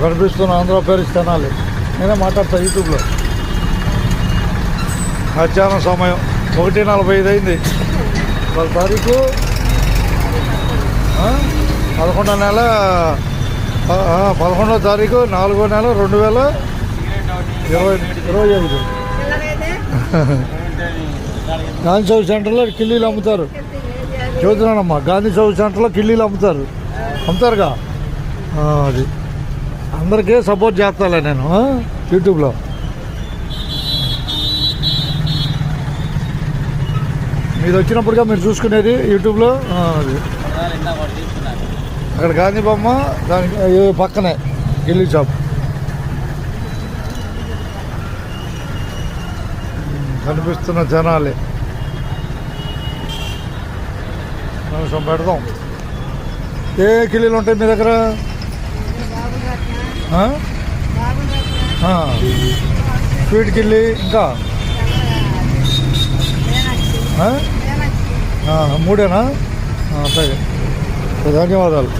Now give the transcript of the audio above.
కనిపిస్తున్న ఆంధ్రప్రదేశ్ తెనాలి. నేనే మాట్లాడతా యూట్యూబ్లో. మధ్యాహ్నం సమయం 1:45 అయింది. 12 తారీఖు 11వ నెల 11వ తారీఖు 4వ నెల 2025. గాంధీ చౌక్ సెంటర్లో కిల్లీలు అమ్ముతారు. చూస్తున్నానమ్మా, గాంధీ చౌక్ సెంటర్లో కిల్లీలు అమ్ముతారుగా. అది అందరికీ సపోర్ట్ చేస్తాలే నేను యూట్యూబ్లో. మీరు వచ్చినప్పుడుగా మీరు చూసుకునేది యూట్యూబ్లో. అది అక్కడ గాంధీ బొమ్మ, దానికి పక్కనే కిల్లీ షాప్ కనిపిస్తున్న జనాలే. కొంచెం పెడదాం. ఏ కిల్లీలు ఉంటాయి మీ దగ్గర? స్వీట్ కిల్లీ, ఇంకా మూడేనా? సరే, ధన్యవాదాలు.